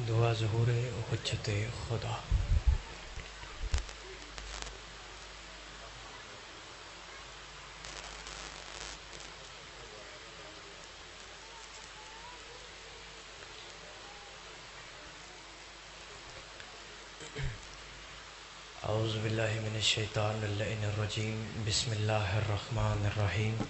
دعا ظہور حجت خدا. اعوذ باللہ من الشیطان اللعین الرجیم. بسم اللہ الرحمن الرحیم.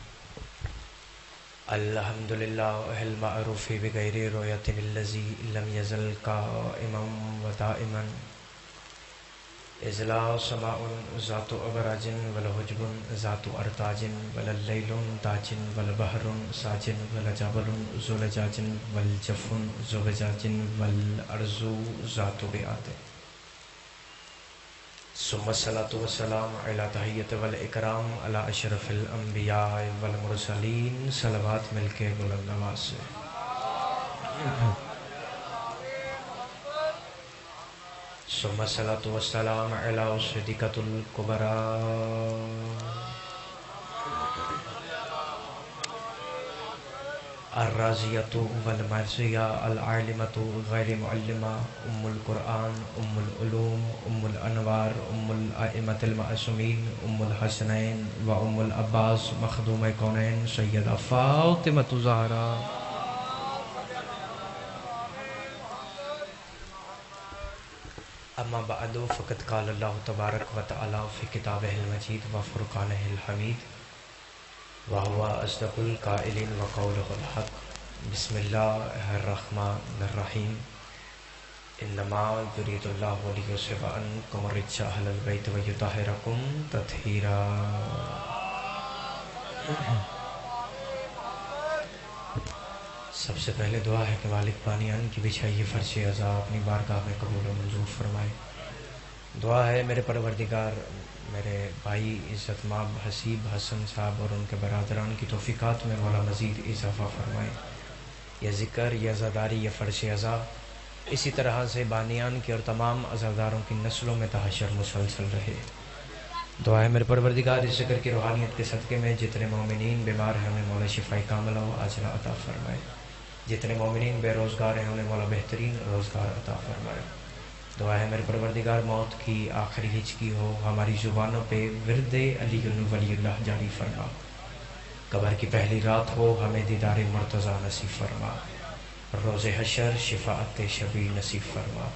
الحمدللہ المعروف بغیر رؤیت الذی لم یزل قائما و دائما اذ لا سماء ذات ابراج ولا حجب ذات ارتاج ولا لیل داج ولا بحر ساج ولا جبل زلجاج والجف زبجاج والارض ذات بیاض. ثم الصلاة والسلام علی تحیت والاکرام علی اشرف الانبیاء والمرسلین. صلوات مل کے بلند آواز سے. ثم الصلاة والسلام علی صدیقۃ الکبریٰ الرازیۃ والمرثیہ العالمۃ غیر معلمہ ام القرآن ام العلوم ام الانوار ام الائمۃ المعصومین ام الحسنین و ام العباس مخدوم کونین سیدہ فاطمۃ الزہرا. اما بعد فقد قال اللہ تبارک و تعالی فی کتابہ المجید و فرقانہ الحمید وهو أصدق القائلين وقوله الحق. بسم الله الرحمن الرحيم. إنما يريد الله ليذهب عنكم الرجس أهل البيت ويطهركم تطهيرا. سب سے پہلے دعا ہے کہ مالک بانیان کی بچھائی فرش عزا اپنی بارگاہ میں قبول و منظور فرمائے. دعا ہے میرے پروردگار میرے بھائی عزت ماب حسیب حسن صاحب اور ان کے برادران کی توفیقات میں مولا مزید اضافہ فرمائے. یہ ذکر یہ عزاداری یہ فرش عزا اسی طرح سے بانیان کی اور تمام عزاداروں کی نسلوں میں تحشر مسلسل رہے. دعا ہے میرے پروردگار اس ذکر کی روحانیت کے صدقے میں جتنے مومنین بیمار ہیں انہیں مولا شفاء کاملہ و عاجلہ عطا فرمائے. جتنے مومنین بے روزگار ہیں انہیں مولا بہترین روزگار عطا فرمائے. دعا ہے میرے پروردگار موت کی آخری ہچکی ہو ہماری زبانوں پہ ورد علی ولی اللہ جاری فرما. قبر کی پہلی رات ہو ہمیں دیدار مرتضیٰ نصیب فرما. روز حشر شفاعت شفیع نصیب فرما.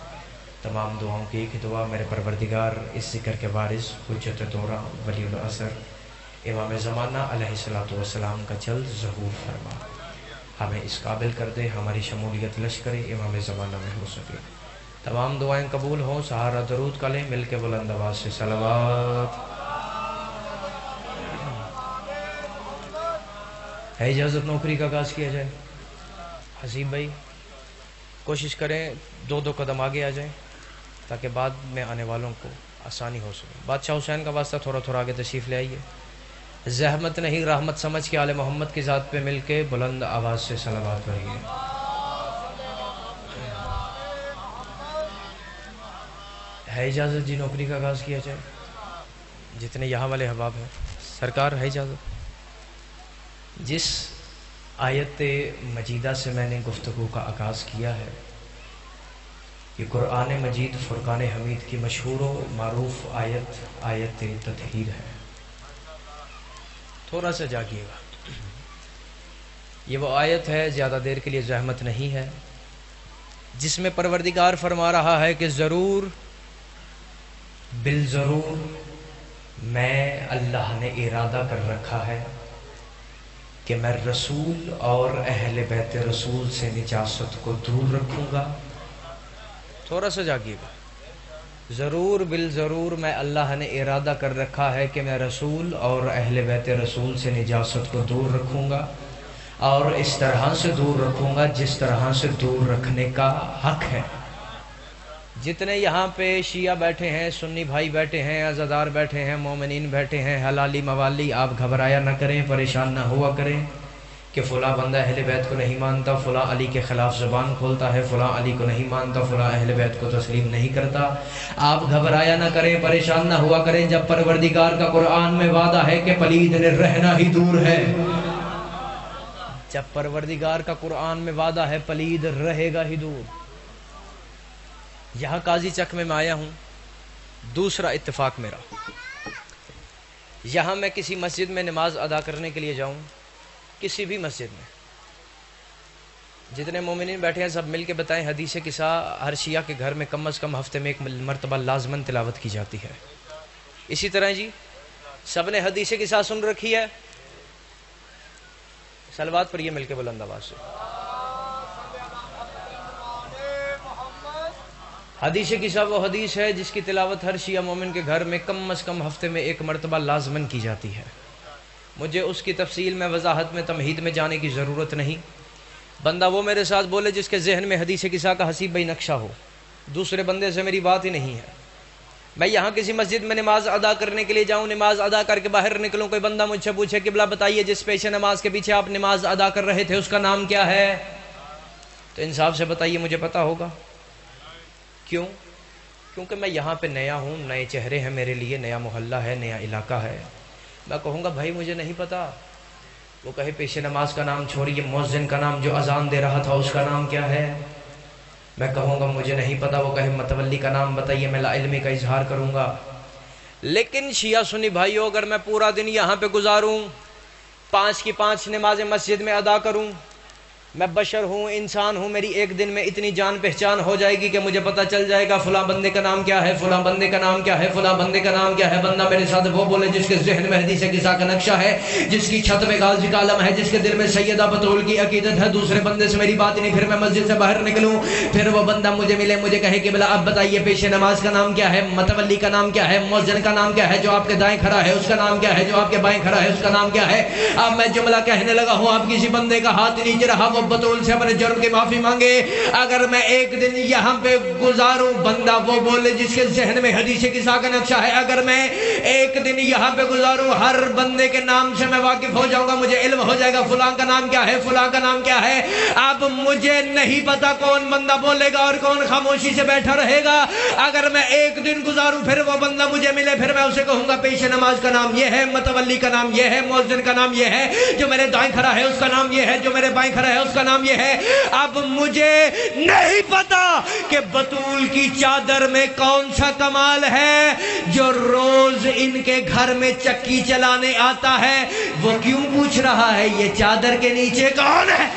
تمام دعاؤں کی ایک دعا میرے پروردگار اس ذکر کے وارث حجت دورہ ولی العصر امام زمانہ علیہ الصلوۃ والسلام کا جلد ظہور فرما. ہمیں اس قابل کر دے ہماری شمولیت لشکر امام زمانہ میں ہو سکے. تمام دعائیں قبول ہوں. سہارا درود کا لیں مل کے بلند آواز سے صلوات. ہے اجازت نوکری کا آغاز کیا جائے؟ حسیب بھائی کوشش کریں 2 قدم آگے آ جائیں تاکہ بعد میں آنے والوں کو آسانی ہو سکے. بادشاہ حسین کا واسطہ تھوڑا آگے تشریف لے آئیے. زحمت نہیں رحمت سمجھ کے آل محمد کی ذات پہ مل کے بلند آواز سے صلوات پڑھیے. ہے اجازت جی نوکری کا آغاز کیا جائے؟ جتنے یہاں والے احباب ہیں سرکار ہے اجازت. جس آیت مجیدہ سے میں نے گفتگو کا آغاز کیا ہے یہ قرآن مجید فرقان حمید کی مشہور و معروف آیت تطہیر ہے. تھوڑا سا جاگیے گا. یہ وہ آیت ہے زیادہ دیر کے لیے زحمت نہیں ہے جس میں پروردگار فرما رہا ہے کہ ضرور بالضرور میں اللہ نے ارادہ کر رکھا ہے کہ میں رسول اور اہل بیت رسول سے نجاست کو دور رکھوں گا. تھوڑا سا جاگیے گا. ضرور بالضرور میں اللہ نے ارادہ کر رکھا ہے کہ میں رسول اور اہل بیت رسول سے نجاست کو دور رکھوں گا اور اس طرح سے دور رکھوں گا جس طرح سے دور رکھنے کا حق ہے. جتنے یہاں پہ شیعہ بیٹھے ہیں سنی بھائی بیٹھے ہیں عزادار بیٹھے ہیں مومنین بیٹھے ہیں حلالی موالی آپ گھبرایا نہ کریں پریشان نہ ہوا کریں کہ فلاں بندہ اہل بیت کو نہیں مانتا فلاں علی کے خلاف زبان کھولتا ہے فلاں علی کو نہیں مانتا فلاں اہل بیت کو تسلیم نہیں کرتا. آپ گھبرایا نہ کریں پریشان نہ ہوا کریں جب پروردگار کا قرآن میں وعدہ ہے کہ پلید نے رہنا ہی دور ہے. جب پروردگار کا قرآن میں وعدہ ہے پلید رہے گا ہی دور. یہاں قاضی چک میں آیا ہوں، دوسرا اتفاق میرا، یہاں میں کسی مسجد میں نماز ادا کرنے کے لیے جاؤں، کسی بھی مسجد میں، جتنے مومنین بیٹھے ہیں سب مل کے بتائیں حدیث قصہ ہر شیعہ کے گھر میں کم از کم ہفتے میں ایک مرتبہ لازماً تلاوت کی جاتی ہے۔ اسی طرح جی سب نے حدیث قصہ سن رکھی ہے، صلوات پڑھیے مل کے بلند آواز سے۔ حدیث قصہ وہ حدیث ہے جس کی تلاوت ہر شیعہ مومن کے گھر میں کم از کم ہفتے میں ایک مرتبہ لازماً کی جاتی ہے۔ مجھے اس کی تفصیل میں، وضاحت میں، تمہید میں جانے کی ضرورت نہیں۔ بندہ وہ میرے ساتھ بولے جس کے ذہن میں حدیث قصہ کا حسیب بھائی نقشہ ہو، دوسرے بندے سے میری بات ہی نہیں ہے۔ میں یہاں کسی مسجد میں نماز ادا کرنے کے لیے جاؤں، نماز ادا کر کے باہر نکلوں، کوئی بندہ مجھ سے پوچھے قبلہ بتائیے جس پیش نماز کے پیچھے آپ نماز ادا کر رہے تھے اس کا نام کیا ہے، تو انصاف سے بتائیے مجھے پتا ہوگا؟ کیوں؟ کیونکہ میں یہاں پہ نیا ہوں، نئے چہرے ہیں میرے لیے، نیا محلہ ہے، نیا علاقہ ہے۔ میں کہوں گا بھائی مجھے نہیں پتا، وہ کہے پیش نماز کا نام چھوڑیے، مؤذن کا نام جو اذان دے رہا تھا اس کا نام کیا ہے؟ میں کہوں گا مجھے نہیں پتا، وہ کہے متولی کا نام بتائیے، میں لا علمی کا اظہار کروں گا۔ لیکن شیعہ سنی بھائیو، اگر میں پورا دن یہاں پہ گزاروں، 5 کی 5 نمازیں مسجد میں ادا کروں، میں بشر ہوں، انسان ہوں، میری ایک دن میں اتنی جان پہچان ہو جائے گی کہ مجھے پتہ چل جائے گا فلاں بندے کا نام کیا ہے، فلاں بندے کا نام کیا ہے، فلاں بندے کا نام کیا ہے۔ بندہ میرے ساتھ وہ بولے جس کے ذہن میں حدیث قصہ کا نقشہ ہے، جس کی چھت میں غازی کا علم ہے، جس کے دل میں سیدہ بطول کی عقیدت ہے، دوسرے بندے سے میری بات نہیں، پھر میں مسجد سے باہر نکلوں، پھر وہ بندہ مجھے ملے، مجھے کہے کہ بلا اب بتائیے پیش نماز کا نام کیا ہے، متولی کا نام کیا ہے، مؤذن کا نام کیا ہے، جو آپ کے دائیں کھڑا ہے اس کا نام کیا ہے، جو آپ کے بائیں کھڑا ہے اس کا نام کیا ہے۔ اب میں جملہ کہنے لگا ہوں، اب کسی بندے کا ہاتھ نیچے رہا، وہ بطول سے اپنے جرم کی معافی مانگے۔ اگر میں ایک دن یہاں پہ گزاروں، بندہ وہ بولے جس کے ذہن میں حدیث قصہ کا نقشہ ہے، اگر میں ایک دن یہاں پہ گزاروں، ہر بندے کے نام سے میں واقف ہو جاؤں گا، مجھے علم ہو جائے گا فلاں کا نام کیا ہے، فلاں کا نام کیا ہے۔ اب مجھے نہیں پتا کون بندہ بولے گا اور کون خاموشی سے بیٹھا رہے گا۔ اگر میں ایک دن گزاروں، پھر وہ بندہ مجھے ملے، پھر میں اسے کہوں گا پیش نماز کا نام یہ ہے، متولی کا نام یہ ہے، مؤذن کا نام یہ ہے، جو میرے دائیں کھڑا ہے اس کا نام یہ ہے، جو میرے بائیں کھڑا ہے اس کا نام یہ ہے۔ اب مجھے نہیں پتا کہ بطول کی چادر میں کون سا کمال ہے، جو روز ان کے گھر میں چکی چلانے آتا ہے، وہ کیوں پوچھ رہا ہے یہ چادر کے نیچے کون ہے؟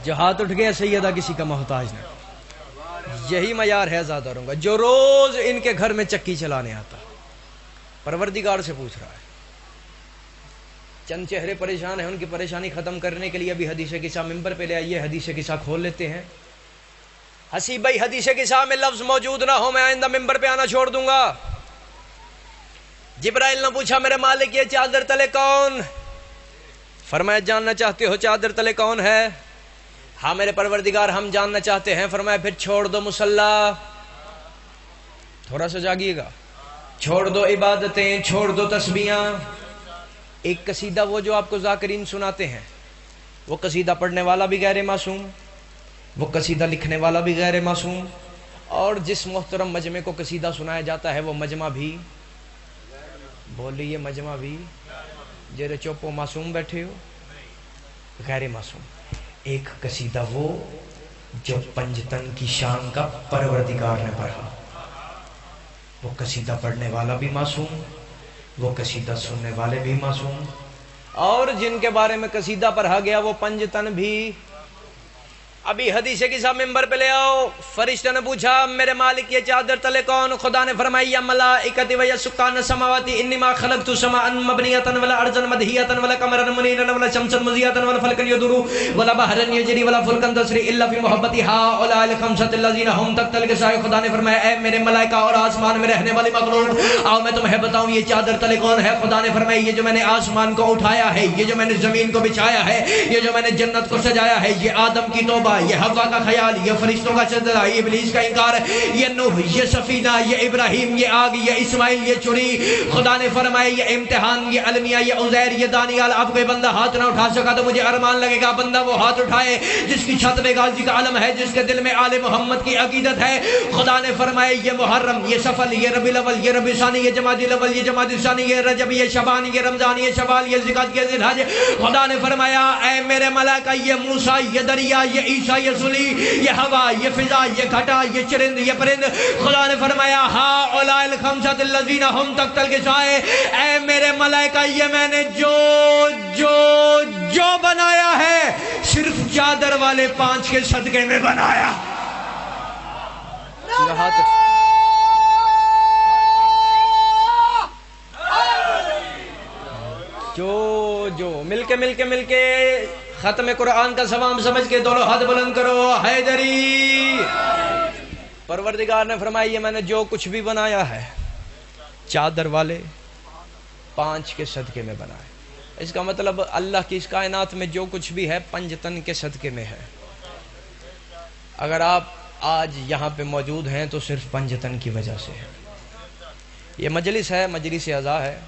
جو ہاتھ اٹھ گیا سیدہ کسی کا محتاج نہیں، یہی معیار ہے زیادہ رہوں گا، جو روز ان کے گھر میں چکی چلانے آتا ہے، پروردگار سے پوچھ رہا ہے۔ چند چہرے پریشان ہیں، ان کی پریشانی ختم کرنے کے لیے ابھی حدیث قصہ ممبر پہ لے آئیے، حدیث قصہ کھول لیتے ہیں۔ حسیب بھائی حدیث قصہ میں لفظ موجود نہ ہو، میں آئندہ ممبر پہ آنا چھوڑ دوں گا۔ جبرائیل نے پوچھا میرے مالک یہ چادر تلے کون؟ فرمایا جاننا چاہتے ہو چادر تلے کون ہے؟ ہاں میرے پروردگار ہم جاننا چاہتے ہیں۔ فرمایا پھر چھوڑ دو مصلی، تھوڑا سا جاگیے گا، چھوڑ دو عبادتیں، چھوڑ دو تسبیحاں۔ ایک قصیدہ وہ جو آپ کو ذاکرین سناتے ہیں، وہ قصیدہ پڑھنے والا بھی غیر معصوم، وہ قصیدہ لکھنے والا بھی غیر معصوم، اور جس محترم مجمع کو قصیدہ سنایا جاتا ہے وہ مجمع بھی، بولیے مجمع بھی، جیرے چوپو معصوم بیٹھے ہو، غیر معصوم۔ ایک قصیدہ وہ جو پنجتن کی شان کا پروردگار نے پڑھا، وہ قصیدہ پڑھنے والا بھی معصوم، وہ قصیدہ سننے والے بھی معصوم، اور جن کے بارے میں قصیدہ پڑھا گیا وہ پنجتن بھی۔ ابھی حدیث قصہ ممبر پہ لے آؤ۔ فرشتہ نے پوچھا میرے مالک یہ چادر تلے کون؟ خدا نے فرمایا یا ملائکتی و یا سکان السماوات انما خلقت سماء مبنیۃ ولا ارضا مدحیۃ ولا قمرا منیرا ولا شمسا مضیۃ ولا فلکا یدور ولا بحرا یجری ولا فلکا تسری الا فی محبتی هؤلاء الخمسۃ الذین هم تحت الغشاء۔ خدا نے فرمایا اے میرے ملائکہ اور آسمان میں رہنے والی مخلوق، آؤ میں تمہیں بتاؤں یہ چادر تلے کون ہے۔ خدا نے فرمایا یہ جو میں نے آسمان کو اٹھایا ہے، یہ جو میں نے زمین کو بچھایا ہے، یہ جو میں نے جنت کو سجایا ہے، یہ آدم کی توبہ، یہ حوا کا خیال، یہ فرشتوں کا سجدہ، یہ ابلیس کا انکار، یہ نوح، یہ سفینہ، یہ ابراہیم، یہ آگ، یہ اسماعیل، یہ چڑی۔ خدا نے فرمایا یہ امتحان، یہ المیہ، یہ عزیر، یہ دانیال۔ اب کوئی بندہ ہاتھ نہ اٹھا سکا تو مجھے ارمان لگے گا بندہ وہ ہاتھ اٹھائے جس کی چھت میں غازی کا علم ہے، جس کے دل میں آل محمد کی عقیدت ہے۔ خدا نے فرمایا یہ محرم، یہ صفر، یہ ربیع الاول، یہ ربیع ثانی، یہ جمادی الاول، یہ جمادی ثانی، یہ رجب، یہ شعبان، یہ رمضان، یہ شوال، یہ ذوالقعدہ، یہ ذی الحجہ۔ خدا نے فرمایا اے میرے ملائکہ یہ موسیٰ، یہ دریا، یہ عیسیٰ، یہ سلی، یہ ہوا، یہ فضا، یہ گھٹا، یہ چرند، یہ پرند. خدا نے فرمایا ہا اولاء الخمسۃ الذین ہم تحت الغشاء، اے میرے ملائکہ یہ میں نے جو بنایا ہے صرف چادر والے 5 کے صدقے میں بنایا. جو مل کے ختم قرآن کا ثواب سمجھ کے دونوں ہاتھ بلند کرو. حیدری. پروردگار نے فرمایا یہ میں نے جو کچھ بھی بنایا ہے چادر والے 5 کے صدقے میں بنایا. اس کا مطلب اللہ کی اس کائنات میں جو کچھ بھی ہے 5 تن کے صدقے میں ہے. اگر آپ آج یہاں پہ موجود ہیں تو صرف 5 تن کی وجہ سے ہے. یہ مجلس ہے، مجلس اعزا ہے.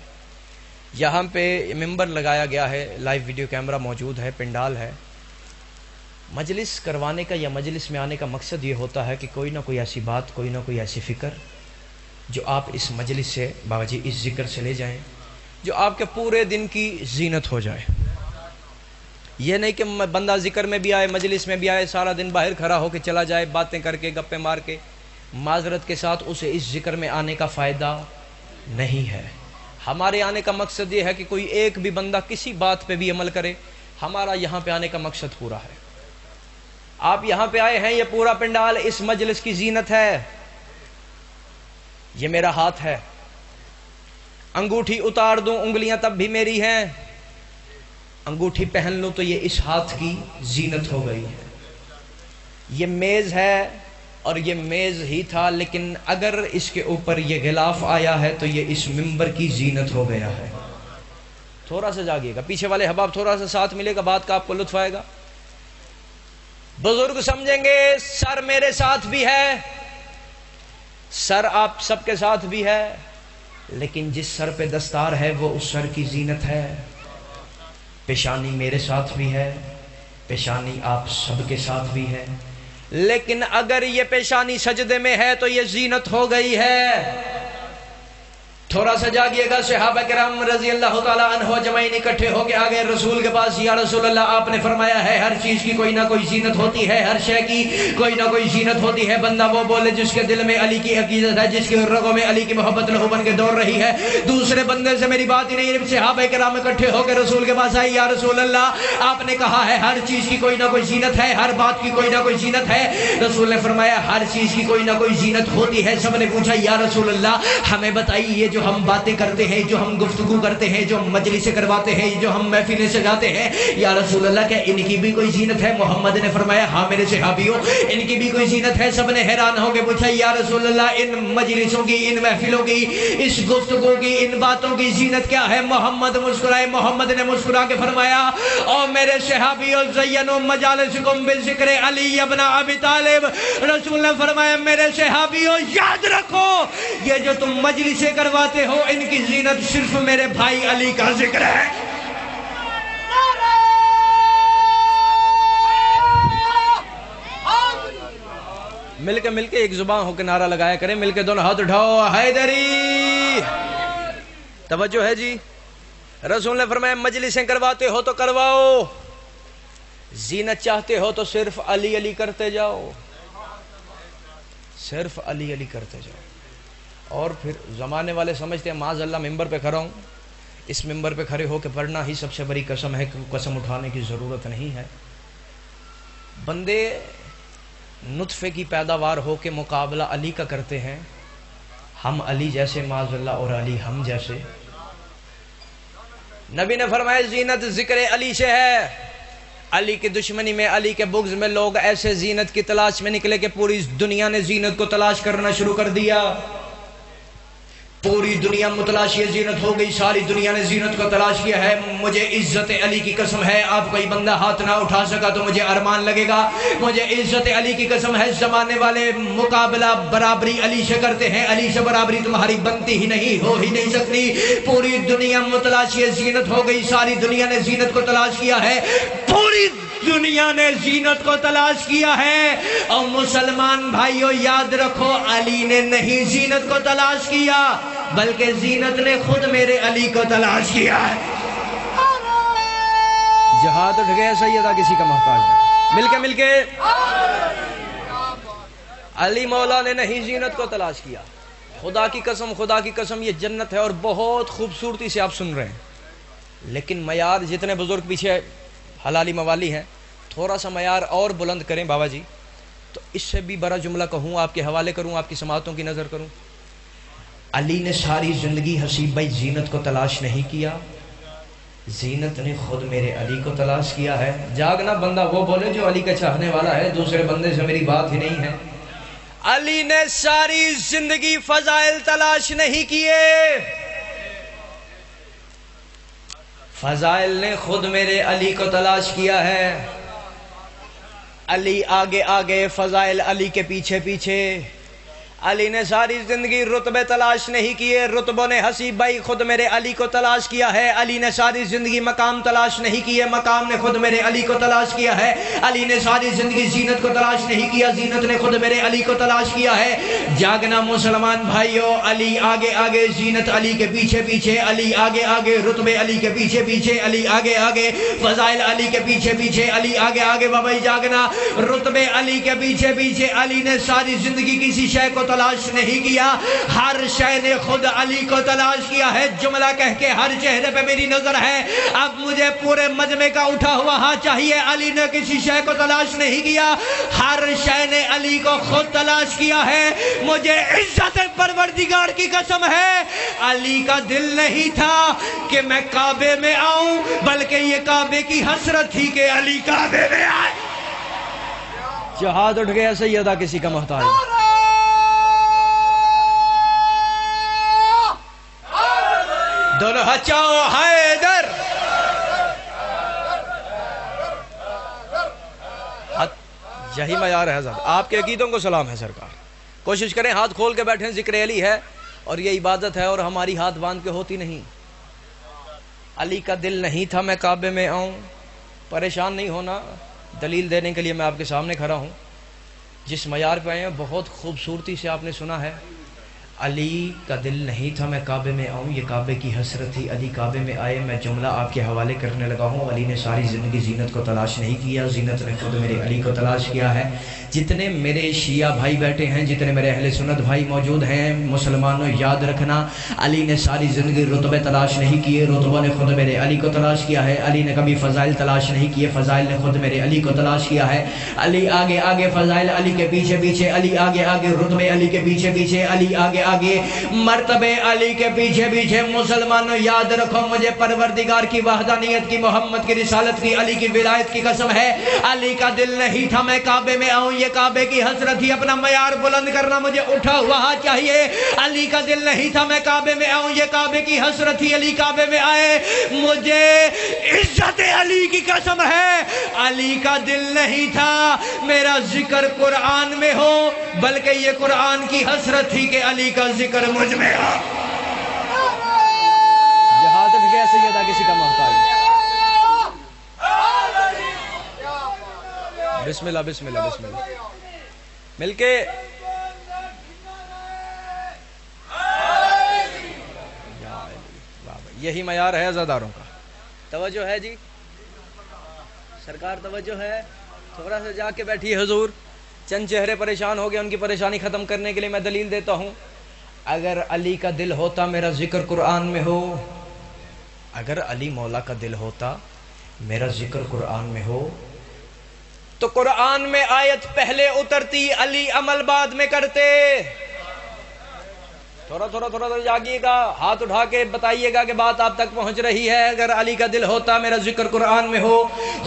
یہاں پہ ممبر لگایا گیا ہے، لائیو ویڈیو کیمرہ موجود ہے، پنڈال ہے. مجلس کروانے کا یا مجلس میں آنے کا مقصد یہ ہوتا ہے کہ کوئی نہ کوئی ایسی بات، کوئی نہ کوئی ایسی فکر جو آپ اس مجلس سے بابا جی اس ذکر سے لے جائیں، جو آپ کے پورے دن کی زینت ہو جائے. یہ نہیں کہ بندہ ذکر میں بھی آئے، مجلس میں بھی آئے، سارا دن باہر کھڑا ہو کے چلا جائے، باتیں کر کے، گپے مار کے. معذرت کے ساتھ اسے اس ذکر میں آنے کا فائدہ نہیں ہے. ہمارے آنے کا مقصد یہ ہے کہ کوئی ایک بھی بندہ کسی بات پہ بھی عمل کرے. ہمارا یہاں پہ آنے کا مقصد پورا ہے. آپ یہاں پہ آئے ہیں، یہ پورا پنڈال اس مجلس کی زینت ہے. یہ میرا ہاتھ ہے، انگوٹھی اتار دوں انگلیاں تب بھی میری ہیں. انگوٹھی پہن لو تو یہ اس ہاتھ کی زینت ہو گئی ہے. یہ میز ہے اور یہ میز ہی تھا، لیکن اگر اس کے اوپر یہ غلاف آیا ہے تو یہ اس منبر کی زینت ہو گیا ہے. تھوڑا سا جاگیے گا، پیچھے والے احباب تھوڑا سا ساتھ ملے گا، بات کا آپ کو لطف آئے گا. بزرگ سمجھیں گے سر میرے ساتھ بھی ہے، سر آپ سب کے ساتھ بھی ہے، لیکن جس سر پہ دستار ہے وہ اس سر کی زینت ہے. پیشانی میرے ساتھ بھی ہے، پیشانی آپ سب کے ساتھ بھی ہے، لیکن اگر یہ پیشانی سجدے میں ہے تو یہ زینت ہو گئی ہے. تھوڑا سا جاگیے گا. صحابہ کرام رضی اللہ تعالیٰ عنہ جمعین اکٹھے ہو کے آگئے رسول کے پاس. یا رسول اللہ، آپ نے فرمایا ہے ہر چیز کی کوئی نہ کوئی زینت ہوتی ہے، ہر شے کی کوئی نہ کوئی زینت ہوتی ہے. بندہ وہ بولے جس کے دل میں علی کی عقیدت ہے، جس کے رگوں میں علی کی محبت لہو بن کے دوڑ رہی ہے. دوسرے بندے سے میری بات ہی نہیں. صحابہ کرام اکٹھے ہو کے رسول کے پاس آئے. یا رسول اللہ، آپ نے کہا ہے ہر چیز کی کوئی نہ کوئی زینت ہے، ہر بات کی کوئی نہ کوئی زینت ہے. رسول نے فرمایا ہر چیز کی کوئی نہ کوئی زینت ہوتی ہے. سب نے پوچھا یا رسول اللہ ہمیں بتائیے، جو ہم باتیں کرتے ہیں، جو ہم گفتگو کرتے ہیں، جو مجلسیں کرواتے ہیں، جو ہم محفلیں سجاتے ہیں، یا رسول اللہ کیا ان کی بھی کوئی زینت ہے؟ محمد نے فرمایا ہاں میرے صحابیوں، ان کی بھی کوئی زینت ہے. سب نے حیران ہو کے پوچھا یا رسول اللہ ان مجلسوں کی، ان محفلوں کی، اس گفتگو کی، ان باتوں کی زینت کیا ہے؟ محمد مسکرائے. محمد نے مسکرا کے فرمایا او میرے صحابیوں زینوا مجالسکم بذکر علی ابن ابی طالب. رسول نے فرمایا میرے صحابیوں یاد رکھو یہ جو تم مجلسیں کرواتے ہو ان کی زینت صرف میرے بھائی علی کا ذکر ہے. مل کے ایک زبان ہو کے نعرہ لگایا کریں. مل کے دونوں ہاتھ اٹھاؤ. حیدری. توجہ ہے جی. رسول نے فرمایا مجلسیں کرواتے ہو تو کرواؤ، زینت چاہتے ہو تو صرف علی علی کرتے جاؤ، صرف علی علی کرتے جاؤ. اور پھر زمانے والے سمجھتے ہیں معاذ اللہ ممبر پہ کھڑا ہوں، اس ممبر پہ کھڑے ہو کے پڑھنا ہی سب سے بڑی قسم ہے. قسم اٹھانے کی ضرورت نہیں ہے. بندے نطفے کی پیداوار ہو کے مقابلہ علی کا کرتے ہیں. ہم علی جیسے معاذ اللہ اور علی ہم جیسے. نبی نے فرمایا زینت ذکر علی سے ہے. علی کی دشمنی میں، علی کے بغض میں لوگ ایسے زینت کی تلاش میں نکلے کہ پوری دنیا نے زینت کو تلاش کرنا شروع کر دیا. پوری دنیا متلاشی زینت ہو گئی، ساری دنیا نے زینت کو تلاش کیا ہے. مجھے عزت علی کی قسم ہے، آپ کوئی بندہ ہاتھ نہ اٹھا سکا تو مجھے ارمان لگے گا. مجھے عزت علی کی قسم ہے، زمانے والے مقابلہ برابری علی سے کرتے ہیں. علی سے برابری تمہاری بنتی ہی نہیں، ہو ہی نہیں سکتی. پوری دنیا متلاشی زینت ہو گئی، ساری دنیا نے زینت کو تلاش کیا ہے. پوری دنیا نے زینت کو تلاش کیا ہے. اور مسلمان بھائیوں یاد رکھو علی نے نہیں زینت کو تلاش کیا، بلکہ زینت نے خود میرے علی کو تلاش کیا ہے. جہاد اٹھ گیا سیدہ کسی کا محتاج نہیں. مل کے علی مولا نے نہیں زینت کو تلاش کیا. خدا کی قسم یہ جنت ہے اور بہت خوبصورتی سے آپ سن رہے ہیں، لیکن معیار جتنے بزرگ پیچھے حلالی موالی ہیں تھوڑا سا معیار اور بلند کریں بابا جی. تو اس سے بھی بڑا جملہ کہوں، آپ کے حوالے کروں، آپ کی سماعتوں کی نظر کروں. علی نے ساری زندگی حسیب بھائی زینت کو تلاش نہیں کیا، زینت نے خود میرے علی کو تلاش کیا ہے. جاگنا بندہ وہ بولے جو علی کا چاہنے والا ہے، دوسرے بندے سے میری بات ہی نہیں ہے. علی نے ساری زندگی فضائل تلاش نہیں کیے، فضائل نے خود میرے علی کو تلاش کیا ہے. علی آگے آگے، فضائل علی کے پیچھے پیچھے. علی نے ساری زندگی رتبے تلاش نہیں کیے، رتبوں نے حسیب بھائی خود میرے علی کو تلاش کیا ہے. علی نے ساری زندگی مقام تلاش نہیں کیے، مقام نے خود میرے علی کو تلاش کیا ہے. علی نے ساری زندگی زینت کو تلاش نہیں کیا، زینت نے خود میرے علی کو تلاش کیا ہے. جاگنا مسلمان بھائیو، علی آگے آگے، زینت علی کے پیچھے پیچھے، علی آگے آگے، رتبے علی کے پیچھے پیچھے، علی آگے آگے، فضائل علی کے پیچھے پیچھے، علی آگے آگے. بابا جاگنا، رتبے علی کے پیچھے پیچھے. علی نے ساری زندگی کسی شے کو تلاش نہیں کیا، ہر شے نے خود علی کو تلاش کیا ہے. جملہ کہہ کے ہر چہرے پہ میری نظر ہے. اب مجھے پورے مجمع کا اٹھا ہوا ہاں چاہیے. علی نے کسی شے کو تلاش نہیں کیا، ہر شے نے علی کو خود تلاش کیا ہے. مجھے عزت پروردگار کی قسم ہے، علی کا دل نہیں تھا کہ میں کعبے میں آؤں، بلکہ یہ کعبے کی حسرت تھی کہ علی کعبے میں آئے. جہاد اٹھ گیا سیدہ کسی کا محتاج. دلہا چاو حیدر، یہی معیار ہے حضرت. آپ کے عقیدوں کو سلام ہے سرکار. کوشش کریں ہاتھ کھول کے بیٹھیں، ذکر علی ہے اور یہ عبادت ہے اور ہماری ہاتھ باندھ کے ہوتی نہیں. علی کا دل نہیں تھا میں کعبے میں آؤں. پریشان نہیں ہونا، دلیل دینے کے لیے میں آپ کے سامنے کھڑا ہوں. جس معیار پہ آئے ہیں بہت خوبصورتی سے آپ نے سنا ہے. علی کا دل نہیں تھا میں کعبے میں آؤں، یہ کعبے کی حسرت تھی. علی کعبے میں آئے. میں جملہ آپ کے حوالے کرنے لگا ہوں. علی نے ساری زندگی زینت کو تلاش نہیں کیا، زینت نے خود میرے علی کو تلاش کیا ہے. جتنے میرے شیعہ بھائی بیٹھے ہیں، جتنے میرے اہل سنت بھائی موجود ہیں، مسلمانوں یاد رکھنا، علی نے ساری زندگی رتبے تلاش نہیں کیے، رتبوں نے خود میرے علی کو تلاش کیا ہے. علی نے کبھی فضائل تلاش نہیں کیے، فضائل نے خود میرے علی کو تلاش کیا ہے. علی آگے آگے، فضائل علی کے پیچھے پیچھے، علی آگے آگے، رتبے علی کے پیچھے پیچھے، علی آگے آگے، مرتبے علی کے پیچھے پیچھے. مسلمانوں یاد رکھو، مجھے پروردگار کی وحدانیت کی، محمد کی رسالت کی، علی کی ولایت کی قسم ہے، علی کا دل نہیں تھا میں کعبے میں آؤں، یہ کعبے کی حسرت تھی. اپنا معیار بلند کرنا مجھے اٹھا ہوا ہاتھ چاہیے. علی کا دل نہیں تھا میں کعبے میں آؤں، یہ کعبے کی حسرت تھی. علی کعبے میں آئے. مجھے عزت علی کی قسم ہے، علی کا دل نہیں تھا میرا ذکر قرآن میں ہو، بلکہ یہ قرآن کی حسرت تھی کہ علی کا ذکر مجھ میں ہو. جہاد بھی گیا سیدہ کسی کا محتاج. بسم اللہ بسم اللہ بسم اللہ. مل کے یہی معیار ہے عزاداروں کا. توجہ ہے جی سرکار، توجہ ہے. تھوڑا سا جا کے بیٹھیے حضور. چند چہرے پریشان ہو گئے، ان کی پریشانی ختم کرنے کے لیے میں دلیل دیتا ہوں. اگر علی کا دل ہوتا میرا ذکر قرآن میں ہو، اگر علی مولا کا دل ہوتا میرا ذکر قرآن میں ہو، تو قرآن میں آیت پہلے اترتی، علی عمل بعد میں کرتے. تھوڑا جاگیے گا، ہاتھ اٹھا کے بتائیے گا کہ بات آپ تک پہنچ رہی ہے. اگر علی کا دل ہوتا میرا ذکر قرآن میں ہو،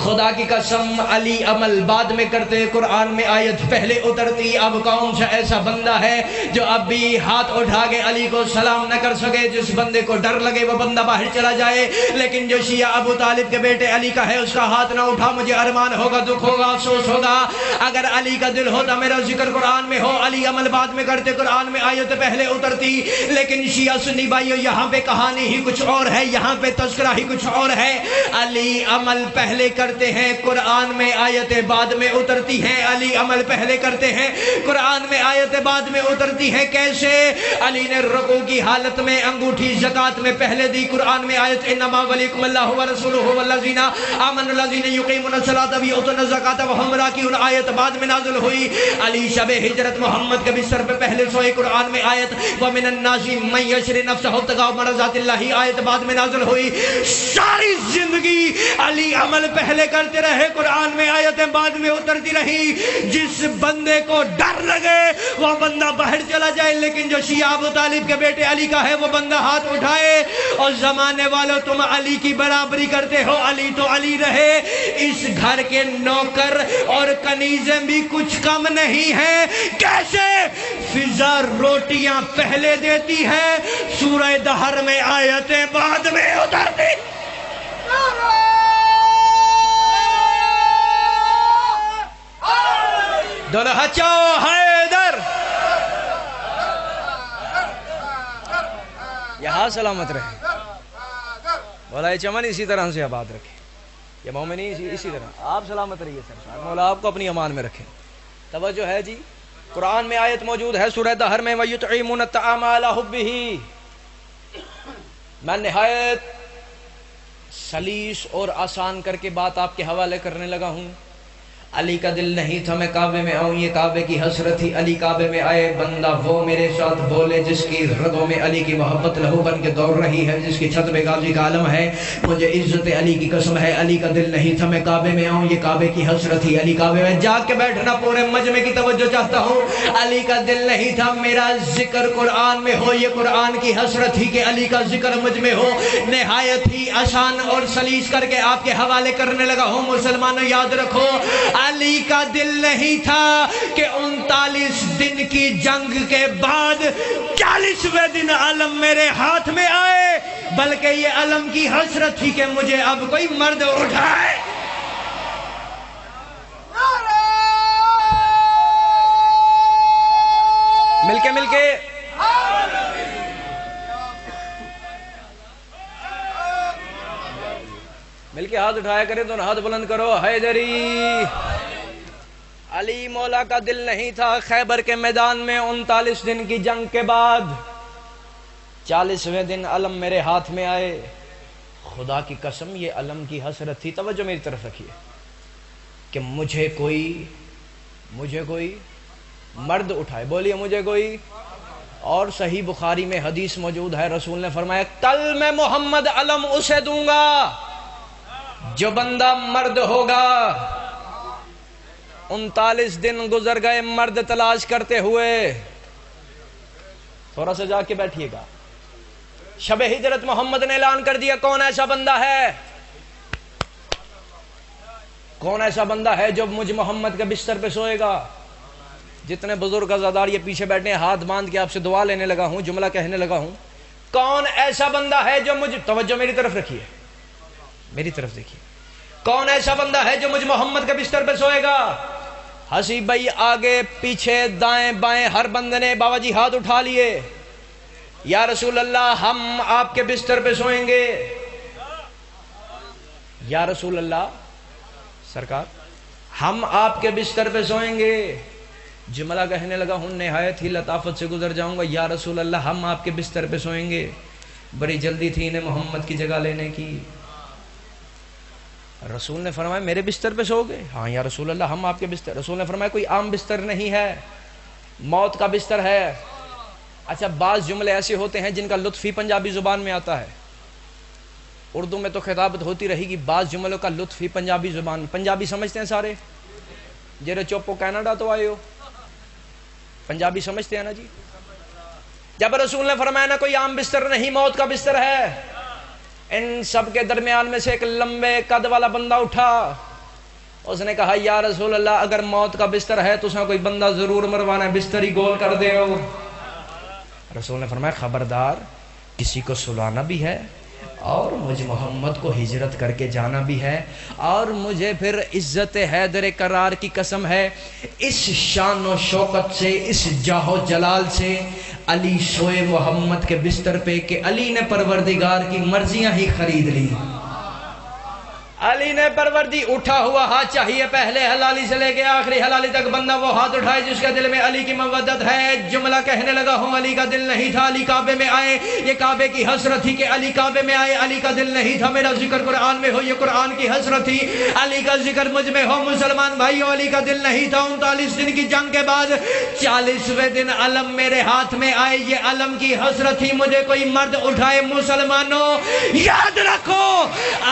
خدا کی قسم علی عمل بعد میں کرتے، قرآن میں آیت پہلے اترتی. اب کون سا ایسا بندہ ہے جو اب بھی ہاتھ اٹھا کے علی کو سلام نہ کر سکے؟ جس بندے کو ڈر لگے وہ بندہ باہر چلا جائے. لیکن جو شیعہ ابو طالب کے بیٹے علی کا ہے اس کا ہاتھ نہ اٹھا. مجھے ارمان ہوگا، دکھ ہوگا، افسوس ہوگا. اگر علی کا دل ہوتا میرا ذکر قرآن میں ہو، علی عمل بعد میں کرتے، قرآن میں آیت پہلے اترتی. ہوئی. لیکن شیعہ سنی بھائیو یہاں پہ کہانی ہی کچھ اور ہے, یہاں پہ تذکرہ ہی کچھ اور ہے. علی عمل پہلے کرتے ہیں, قرآن میں آیتیں بعد میں اترتی ہیں. علی عمل پہلے کرتے ہیں, قرآن میں آیتیں بعد میں اترتی ہیں. کیسے؟ علی نے رکوع کی حالت میں انگوٹھی زکوٰۃ میں پہلے دی. قرآن میں آیت انما ولیکم اللہ ورسولہ والذین آمنوا الذین یقیمون الصلاۃ ویؤتون الزکاۃ وہم راکعون آیت بعد میں نازل ہوئی. علی شب ہجرت محمد کے بستر پہ پہلے سوئے. قرآن میں آیت ومن الناس من یشری نفسہ ابتغاء مرضات اللہ آیت بعد میں نازل ہوئی. ساری زندگی علی عمل پہلے کرتے رہے, قرآن میں آیتیں بعد میں اترتی رہی. جس بندے کو ڈر لگے وہ بندہ باہر چلا جائے, لیکن جو شیعہ ابو طالب کے بیٹے علی کا ہے وہ بندہ ہاتھ اٹھائے. اور زمانے والوں تم علی کی برابری کرتے ہو, علی تو علی رہے. اس گھر کے نوکر اور کنیزیں بھی کچھ کم نہیں ہیں. کیسے؟ فضا روٹیاں پہلے دیتی ہے, سورہ دہر میں آیتیں بعد میں اترتی. دلہا چاو حیدر, یہاں سلامت رہے. مولا چمن اسی طرح سے آباد رکھے, یا مومنی اسی طرح آپ سلامت رہیے. سرکار مولا آپ کو اپنی امان میں رکھے. توجہ ہے جی, قرآن میں آیت موجود ہے سورہ دہر میں وَيُطْعِمُونَ الطَّعَامَ عَلَىٰ حُبِّهِ. میں نہایت سلیس اور آسان کر کے بات آپ کے حوالے کرنے لگا ہوں. علی کا دل نہیں تھا میں کعبے میں آؤں, یہ کعبے کی حسرت تھی. علی کعبے میں آئے, بندہ وہ میرے ساتھ بولے جس کی رگوں میں علی کی محبت لہو بن کے دوڑ رہی ہے, جس کی چھت میں غازی کا علم ہے. مجھے عزت علی کی قسم ہے, علی کا دل نہیں تھا میں کعبے میں آؤں, یہ کعبے کی حسرت تھی. علی کعبے میں جا کے بیٹھنا پورے مجمع کی توجہ چاہتا ہوں. علی کا دل نہیں تھا میرا ذکر قرآن میں ہو, یہ قرآن کی حسرت تھی کہ علی کا ذکر مجمع ہو. نہایت ہی آسان اور سلیس کر کے آپ کے حوالے کرنے لگا ہوں. مسلمانوں یاد رکھو, علی کا دل نہیں تھا کہ 39 دن کی جنگ کے بعد 40ویں دن علم میرے ہاتھ میں آئے, بلکہ یہ علم کی حسرت تھی کہ مجھے اب کوئی مرد اٹھائے. مل کے ہاتھ اٹھایا کرے تو ہاتھ بلند کرو. حیدری. علی مولا کا دل نہیں تھا. خیبر کے میدان میں 39 دن کی جنگ کے بعد 40ویں دن علم میرے ہاتھ میں آئے. خدا کی قسم یہ علم کی حسرت تھی. توجہ میری طرف رکھیے کہ مجھے کوئی مرد اٹھائے. بولیے مجھے کوئی. اور صحیح بخاری میں حدیث موجود ہے, رسول نے فرمایا کل میں محمد علم اسے دوں گا جو بندہ مرد ہوگا. 39 دن گزر گئے مرد تلاش کرتے ہوئے. تھوڑا سا جا کے بیٹھیے گا. شب ہجرت محمد نے اعلان کر دیا کون ایسا بندہ ہے, کون ایسا بندہ ہے جو مجھ محمد کے بستر پہ سوئے گا. جتنے بزرگ عزادار یہ پیچھے بیٹھے ہیں, ہاتھ باندھ کے آپ سے دعا لینے لگا ہوں, جملہ کہنے لگا ہوں. کون ایسا بندہ ہے جو مجھ, توجہ میری طرف رکھیے, میری طرف دیکھیے, کون ایسا بندہ ہے جو مجھ محمد کے بستر پہ سوئے گا. حسیب بھائی آگے پیچھے دائیں بائیں ہر بندے نے بابا جی ہاتھ اٹھا لیے. یا رسول اللہ ہم آپ کے بستر پہ سوئیں گے. یا رسول اللہ سرکار ہم آپ کے بستر پہ سوئیں گے. جملہ کہنے لگا ہوں, نہایت ہی لطافت سے گزر جاؤں گا. یا رسول اللہ ہم آپ کے بستر پہ سوئیں گے. بڑی جلدی تھی انہیں محمد کی جگہ لینے کی. رسول نے فرمایا میرے بستر پہ سو گئے. ہاں یا رسول اللہ ہم آپ کے بستر. رسول نے فرمایا کوئی عام بستر نہیں ہے, موت کا بستر ہے. اچھا بعض جملے ایسے ہوتے ہیں جن کا لطف ہی پنجابی زبان میں آتا ہے. اردو میں تو خطابت ہوتی رہے گی, بعض جملوں کا لطف ہی پنجابی زبان. پنجابی سمجھتے ہیں سارے جیرے چوپو کینیڈا تو آئے ہو, پنجابی سمجھتے ہیں نا جی. جب رسول نے فرمایا نا کوئی عام بستر نہیں, موت کا بستر ہے. ان سب کے درمیان میں سے ایک لمبے قد والا بندہ اٹھا. اس نے کہا یا رسول اللہ اگر موت کا بستر ہے تو اس میں کوئی بندہ ضرور مروانا ہے, بستر ہی گول کر دے ہو. رسول نے فرمایا خبردار, کسی کو سلانا بھی ہے اور مجھ محمد کو ہجرت کر کے جانا بھی ہے، اور مجھے پھر عزت حیدر کرار کی قسم ہے، اس شان و شوکت سے، اس جاہ و جلال سے علی سوئے محمد کے بستر پہ کہ علی نے پروردگار کی مرضیاں ہی خرید لی۔ علی نے پروردی اٹھا ہوا ہاتھ چاہیے، پہلے حلالی سے لے کے آخری حلالی تک بندہ وہ ہاتھ اٹھائے جس کے دل میں علی کی محبت ہے۔ جملہ کہنے لگا ہوں علی کا دل نہیں تھا، علی کعبے میں آئے، یہ کعبے کی حسرت تھی کہ علی کعبے میں آئے، علی کا دل نہیں تھا، میرا ذکر قرآن میں ہو، یہ قرآن کی حسرت تھی، علی کا ذکر مجھ میں ہو۔ مسلمان بھائیوں، علی کا دل نہیں تھا۔ 39 دن کی جنگ کے بعد 40ویں دن علم میرے ہاتھ میں آئے، یہ علم کی حسرت تھی، مجھے کوئی مرد اٹھائے۔ مسلمانوں یاد رکھو،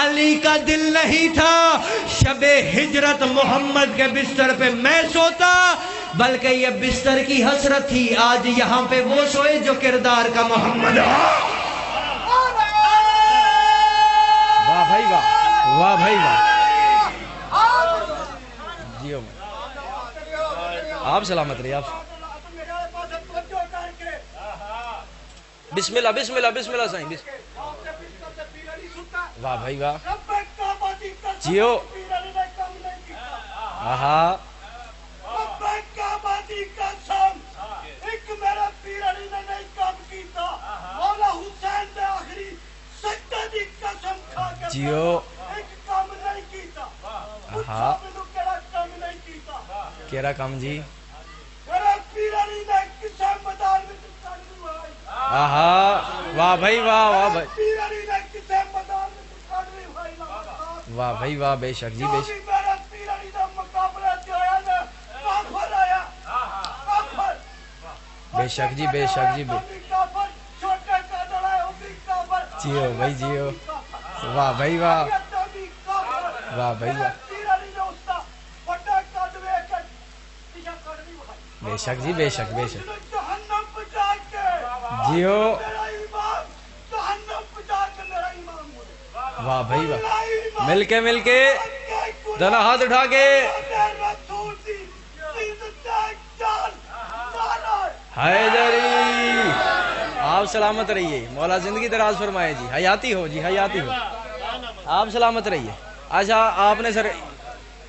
علی کا دل نہیں تھا شب ہجرت محمد کے بستر پہ میں سوتا، بلکہ یہ بستر کی حسرت تھی آج یہاں پہ وہ سوئے جو کردار کا محمد ہو۔ واہ بھائی واہ، واہ بھائی واہ، جیو آپ سلامت رہیے۔ آپ بسم اللہ بسم اللہ بسم اللہ سائیں، واہ بھائی واہ، جیو آہا جیو آہا کیرا کام جی آہا واہ بھائی واہ، واہ بھائی واہ بھائی واہ، بے شک جی بے شک، بے شک جی بے شک جی، جیو بھائی جیو، واہ بھائی واہ، واہ بھائی واہ، بے شک جی بے شک بے شک، جیو واہ بھائی واہ، مل کے دونوں ہاتھ اٹھا کے حیدری، آپ سلامت رہیے، مولا زندگی دراز فرمائے جی، حیاتی ہو جی، حیاتی ہو، آپ سلامت رہیے۔ اچھا آپ نے سر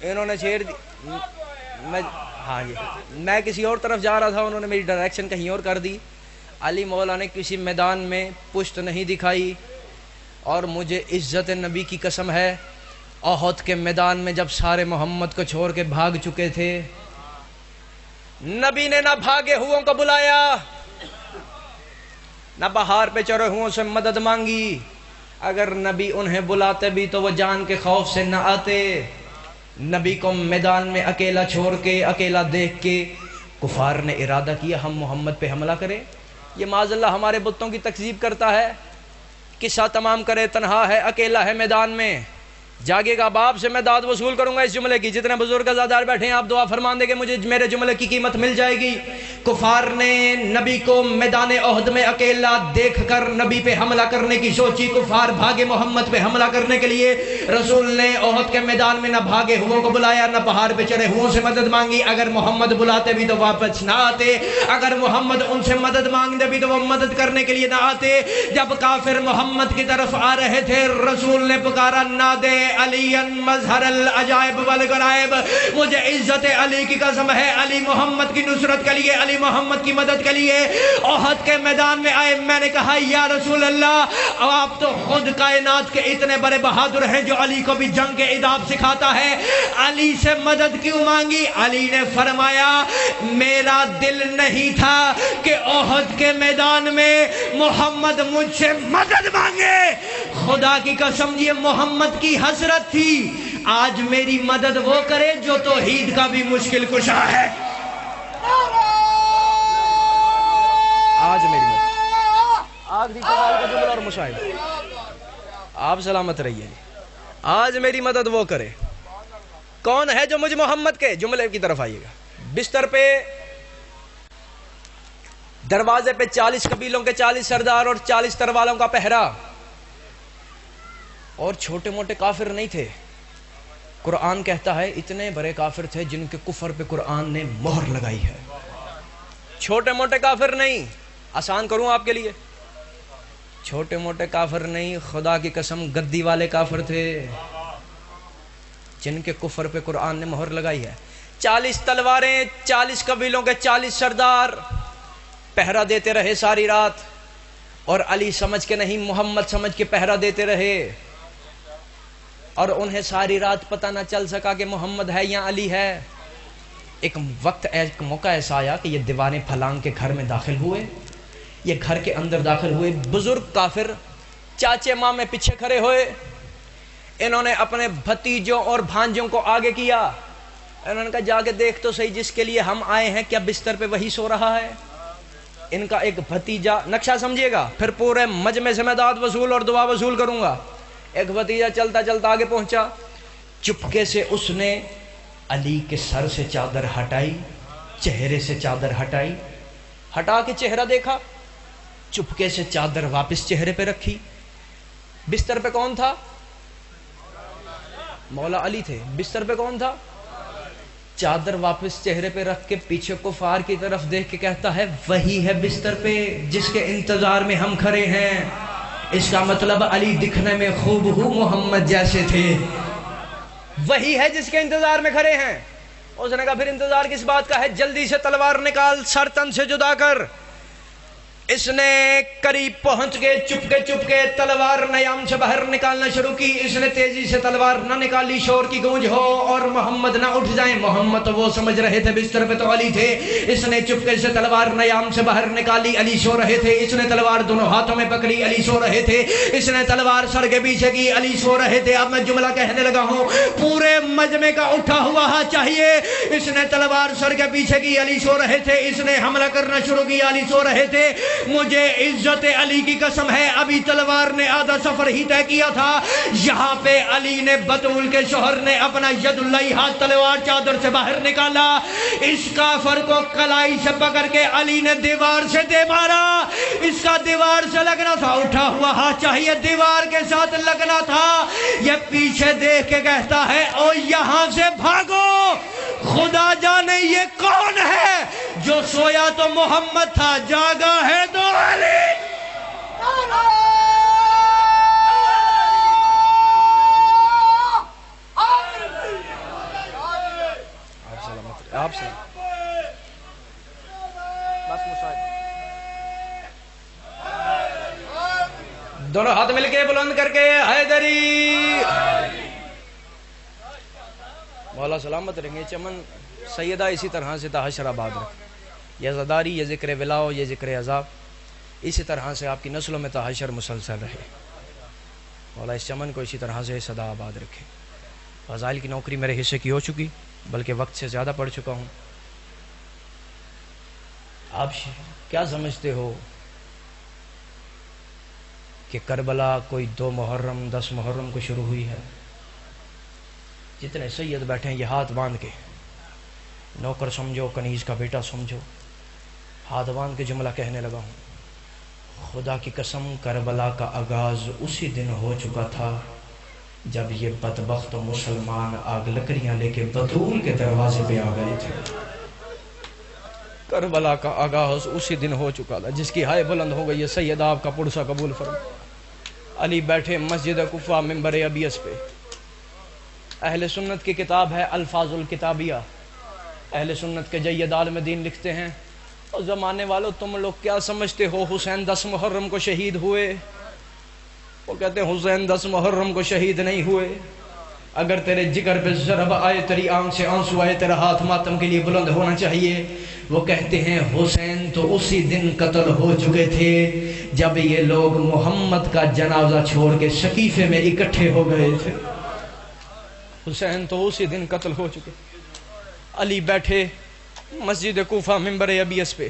انہوں نے چھیڑ دی، ہاں جی میں کسی اور طرف جا رہا تھا، انہوں نے میری ڈائریکشن کہیں اور کر دی۔ علی مولا نے کسی میدان میں پشت نہیں دکھائی، اور مجھے عزت نبی کی قسم ہے، احد کے میدان میں جب سارے محمد کو چھوڑ کے بھاگ چکے تھے، نبی نے نہ بھاگے ہوں کو بلایا، نہ پہاڑ پہ چڑھے ہوں سے مدد مانگی، اگر نبی انہیں بلاتے بھی تو وہ جان کے خوف سے نہ آتے۔ نبی کو میدان میں اکیلا چھوڑ کے، اکیلا دیکھ کے کفار نے ارادہ کیا ہم محمد پہ حملہ کریں۔ یہ معاذ اللہ ہمارے بتوں کی تکذیب کرتا ہے، قصہ تمام کرے تنہا ہے، اکیلا ہے میدان میں، جاگے گا باپ سے میں داد وصول کروں گا اس جملے کی۔ جتنے بزرگ ازادار بیٹھے ہیں آپ دعا فرمان دیں کہ مجھے میرے جملے کی قیمت مل جائے گی۔ کفار نے نبی کو میدان احد میں اکیلا دیکھ کر نبی پہ حملہ کرنے کی سوچی، کفار بھاگے محمد پہ حملہ کرنے کے لیے۔ رسول نے احد کے میدان میں نہ بھاگے ہوں کو بلایا، نہ پہاڑ پہ چڑھے ہوں سے مدد مانگی، اگر محمد بلاتے بھی تو واپس نہ آتے، اگر محمد ان سے مدد مانگتے بھی تو وہ مدد کرنے کے لیے نہ آتے۔ جب کافر محمد کی طرف آ رہے تھے، رسول نے پکارا نادے علی مظہر العجائب والغرائب، مجھے عزت علی کی قسم ہے، علی محمد کی نصرت کے لیے، علی محمد کی مدد کے لیے احد کے میدان میں آئے۔ میں نے کہا یا رسول اللہ، آپ تو خود کائنات کے اتنے بڑے بہادر ہیں جو علی کو بھی جنگ کے آداب سکھاتا ہے، علی سے مدد کیوں مانگی؟ علی نے فرمایا میرا دل نہیں تھا کہ احد کے میدان میں محمد مجھ سے مدد مانگے، خدا کی قسم یہ محمد کی حسرت تھی، آج میری مدد وہ کرے جو توحید کا بھی مشکل کشا ہے۔ آج میری مدد، آج بھی کمال کا جملہ اور مشاہد، آپ سلامت رہیے، آج میری مدد وہ کرے کون ہے جو مجھ محمد کے جملے کی طرف آئیے گا۔ بستر پہ دروازے پہ 40 قبیلوں کے 40 سردار اور 40 تروالوں کا پہرا، اور چھوٹے موٹے کافر نہیں تھے، قرآن کہتا ہے اتنے بڑے کافر تھے جن کے کفر پہ قرآن نے مہر لگائی ہے، چھوٹے موٹے کافر نہیں۔ آسان کروں آپ کے لیے، چھوٹے موٹے کافر نہیں، خدا کی قسم گدی والے کافر تھے جن کے کفر پہ قرآن نے مہر لگائی ہے۔ 40 تلواریں، 40 قبیلوں کے 40 سردار پہرا دیتے رہے ساری رات، اور علی سمجھ کے نہیں، محمد سمجھ کے پہرا دیتے رہے، اور انہیں ساری رات پتہ نہ چل سکا کہ محمد ہے یا علی ہے۔ ایک وقت، ایک موقع ایسا آیا کہ یہ دیوانے پھلانگ کے گھر میں داخل ہوئے، یہ گھر کے اندر داخل ہوئے، بزرگ کافر چاچے مامے پیچھے کھڑے ہوئے، انہوں نے اپنے بھتیجوں اور بھانجوں کو آگے کیا، انہوں نے کہا جا کے دیکھ تو صحیح جس کے لیے ہم آئے ہیں کیا بستر پہ وہی سو رہا ہے۔ ان کا ایک بھتیجا، نقشہ سمجھیے گا، پھر پورے مجمع سے میں داد وصول اور دعا وصول کروں گا۔ ایک بھتیجا چلتا چلتا آگے پہنچا، چپکے سے اس نے علی کے سر سے چادر ہٹائی، چہرے سے چادر ہٹائی، ہٹا کے چہرہ دیکھا، چپکے سے چادر واپس چہرے پہ رکھی۔ بستر پہ کون تھا؟ مولا علی تھے۔ بستر پہ کون تھا؟ چادر واپس چہرے پہ رکھ کے پیچھے کفار کی طرف دیکھ کے کہتا ہے وہی ہے بستر پہ جس کے انتظار میں ہم کھڑے ہیں۔ اس کا مطلب علی دکھنے میں خوب ہو محمد جیسے تھے، وہی ہے جس کے انتظار میں کھڑے ہیں۔ اس نے کہا پھر انتظار کس بات کا ہے، جلدی سے تلوار نکال، سر تن سے جدا کر۔ اس نے قریب پہنچ کے چپکے تلوار نیام سے باہر نکالنا شروع کی۔ اس نے تیزی سے تلوار نہ نکالی، شور کی گونج ہو اور محمد نہ اٹھ جائیں۔ محمد تو وہ سمجھ رہے تھے بستر پہ تو علی تھے۔ اس نے چپکے سے تلوار نیام سے باہر نکالی، علی سو رہے تھے۔ اس نے تلوار دونوں ہاتھوں میں پکڑی، علی سو رہے تھے۔ اس نے تلوار سر کے پیچھے کی، علی سو رہے تھے۔ اب میں جملہ کہنے لگا ہوں، پورے مجمع کا اٹھا ہوا ہاتھ چاہیے۔ اس نے تلوار سر کے پیچھے کی، علی سو رہے تھے۔ اس نے حملہ کرنا شروع کیا، علی سو رہے تھے۔ مجھے عزت علی کی قسم ہے، ابھی تلوار نے آدھا سفر ہی طے کیا تھا، یہاں پہ علی نے بطول کے شوہر نے اپنا ید اللہ ہاتھ تلوار چادر سے باہر نکالا، اس کافر کو کلائی سے پکڑ کے علی نے دیوار سے دے مارا۔ اس کا دیوار سے لگنا تھا، اٹھا ہوا ہاتھ چاہیے، دیوار کے ساتھ لگنا تھا۔ یہ پیچھے دیکھ کے کہتا ہے او یہاں سے بھاگو، خدا جانے یہ کون ہے، جو سویا تو محمد تھا، جاگا ہے تو علی۔ آپ سے بس مشاہدہ، دونوں ہاتھ مل کے بلند کر کے حیدری۔ مولا سلامت رہیں، چمن سیدہ اسی طرح سے تا حشر آباد رکھ، یہ زداری، یہ ذکر ولاؤ، یہ ذکر عذاب، اسی طرح سے آپ کی نسلوں میں تا حشر مسلسل رہے۔ مولا اس چمن کو اسی طرح سے صدا آباد رکھے۔ فضائل کی نوکری میرے حصے کی ہو چکی، بلکہ وقت سے زیادہ پڑھ چکا ہوں۔ آپ کیا سمجھتے ہو کہ کربلا کوئی 2 محرم 10 محرم کو شروع ہوئی ہے؟ جتنے سید بیٹھے ہیں یہ ہاتھ باندھ کے، نوکر سمجھو، کنیز کا بیٹا سمجھو، ہاتھ باندھ کے جملہ کہنے لگا ہوں، خدا کی قسم کربلا کا آغاز اسی دن ہو چکا تھا جب یہ بدبخت مسلمان آگ لکڑیاں لے کے بطول کے دروازے پہ آ گئے تھے۔ کربلا کا آغاز اسی دن ہو چکا تھا، جس کی ہائے بلند ہو گئی ہے سید آپ کا پرسہ قبول فرما۔ علی بیٹھے مسجد کوفہ منبر ابیس پہ، اہل سنت کی کتاب ہے الفاظ الکتابیہ، اہل سنت کے جید عالم دین لکھتے ہیں، اور زمانے والوں تم لوگ کیا سمجھتے ہو حسین 10 محرم کو شہید ہوئے؟ وہ کہتے ہیں حسین 10 محرم کو شہید نہیں ہوئے، اگر تیرے جگر پہ ضرب آئے، تیری آنکھ سے آنسو آئے، تیرا ہاتھ ماتم کے لیے بلند ہونا چاہیے۔ وہ کہتے ہیں حسین تو اسی دن قتل ہو چکے تھے جب یہ لوگ محمد کا جنازہ چھوڑ کے سقیفے میں اکٹھے ہو گئے تھے۔ حسین تو اسی دن قتل ہو چکے۔ علی بیٹھے مسجد کوفہ منبر ابیس پہ،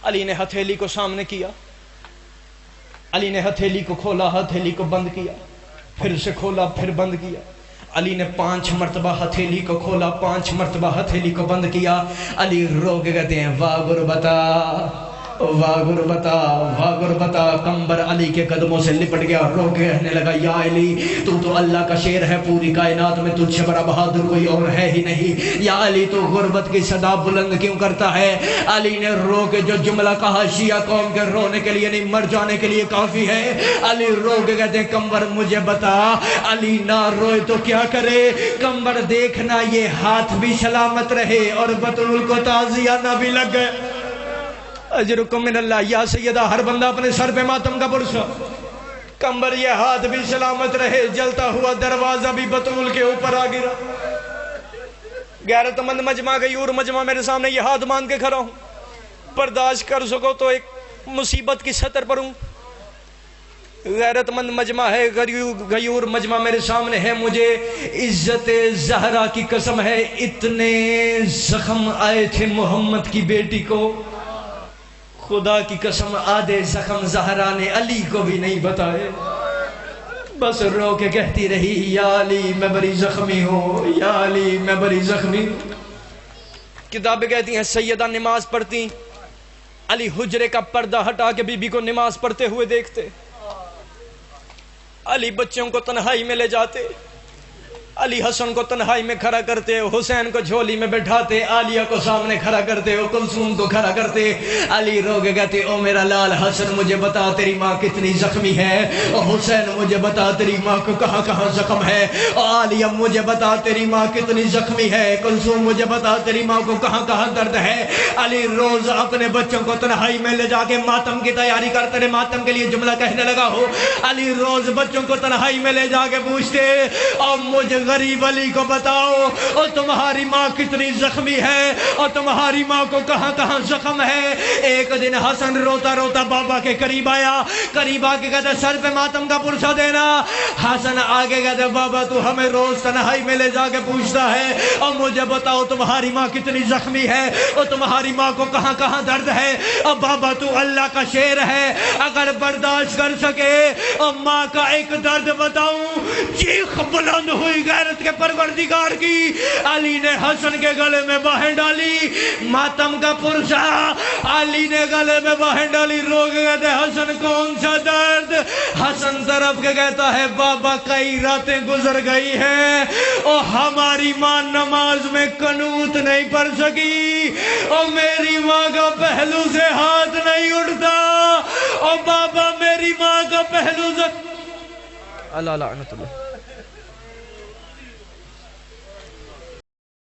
علی نے ہتھیلی کو سامنے کیا، علی نے ہتھیلی کو کھولا، ہتھیلی کو بند کیا، پھر سے کھولا، پھر بند کیا۔ علی نے 5 مرتبہ ہتھیلی کو کھولا، 5 مرتبہ ہتھیلی کو بند کیا۔ علی رو کے کہتے ہیں واہ غربتا واہ غربتا کمبر علی کے قدموں سے لپٹ گیا اور رو کے کہنے لگا یا علی تو اللہ کا شیر ہے، پوری کائنات میں تجھ سے بڑا بہادر کوئی اور ہے ہی نہیں، یا علی تو غربت کی صدا بلند کیوں کرتا ہے؟ علی نے رو کے جو جملہ کہا شیعہ قوم کے رونے کے لیے نہیں مر جانے کے لیے کافی ہے۔ علی رو کے کہتے ہیں کمبر مجھے بتا، علی نہ روئے تو کیا کرے؟ کمبر دیکھنا یہ ہاتھ بھی سلامت رہے اور بطول کو تعزیہ نہ بھی لگ گئے۔ اجرکم من اللہ، یا سیدہ ہر بندہ اپنے سر پہ ماتم کا برسا، کمبر یہ ہاتھ بھی سلامت رہے، جلتا ہوا دروازہ بھی بطول کے اوپر آ گرا۔ غیرت مند مجمع غیور مجمع میرے سامنے یہ ہاتھ مان کے کھڑا ہوں، برداشت کر سکو تو ایک مصیبت کی سطر پر ہوں۔ غیرت مند مجمع ہے، غیور مجمع میرے سامنے ہے، مجھے عزت زہرا کی قسم ہے اتنے زخم آئے تھے محمد کی بیٹی کو، خدا کی قسم آدھے زخم زہرا نے علی کو بھی نہیں بتائے، بس رو کے کہتی رہی یا علی میں بڑی زخمی ہوں، یا علی میں بڑی زخمی ہوں۔ کتابیں کہتی ہیں سیدہ نماز پڑھتی، علی حجرے کا پردہ ہٹا کے بی بی کو نماز پڑھتے ہوئے دیکھتے، علی بچوں کو تنہائی میں لے جاتے، علی حسن کو تنہائی میں کھڑا کرتے، حسین کو جھولی میں بٹھاتے، عالیہ کو سامنے کھڑا کرتے، کلثوم کو کھڑا کرتے۔ علی رو کے کہتے او میرا لال حسن مجھے بتا تیری ماں کتنی زخمی ہے، اور حسین مجھے بتا تیری ماں کو کہاں کہاں زخم ہے، اور عالیہ مجھے بتا تیری ماں کتنی زخمی ہے، کلثوم مجھے بتا تیری ماں کو کہاں کہاں درد ہے۔ علی روز اپنے بچوں کو تنہائی میں لے جا کے ماتم کی تیاری کرتے رہے، ماتم کے لیے جملہ کہنے لگا ہو، علی روز بچوں کو تنہائی میں لے جا کے پوچھتے اور مجھے غریب علی کو بتاؤ اور تمہاری ماں کتنی زخمی ہے اور تمہاری ماں کو کہاں کہاں زخم ہے۔ ایک دن حسن روتا روتا بابا کے قریب آیا، قریب آ کے کہتا سر پہ ماتم کا پرسہ دینا۔ حسن آگے کہتا بابا تو ہمیں روز تنہائی میں لے جا کے پوچھتا ہے اور مجھے بتاؤ تمہاری ماں کتنی زخمی ہے اور تمہاری ماں کو کہاں کہاں درد ہے، اور بابا تو اللہ کا شیر ہے، اگر برداشت کر سکے اور ماں کا ایک درد بتاؤں۔ چیخ بلند ہوئی غیرت کے پروردگار کی، علی نے حسن کے گلے میں باہیں ڈالی، ماتم کا پرسہ علی نے گلے میں باہیں ڈالی، رو کے کہتے حسن کون سا درد؟ حسن طرف کے کہتا ہے بابا کئی راتیں گزر گئی ہیں اور ہماری ماں نماز میں قنوت نہیں پڑھ سکی اور میری ماں کا پہلو سے ہاتھ نہیں اٹھتا اور بابا میری ماں کا پہلو سے اللہ لعنت اللہ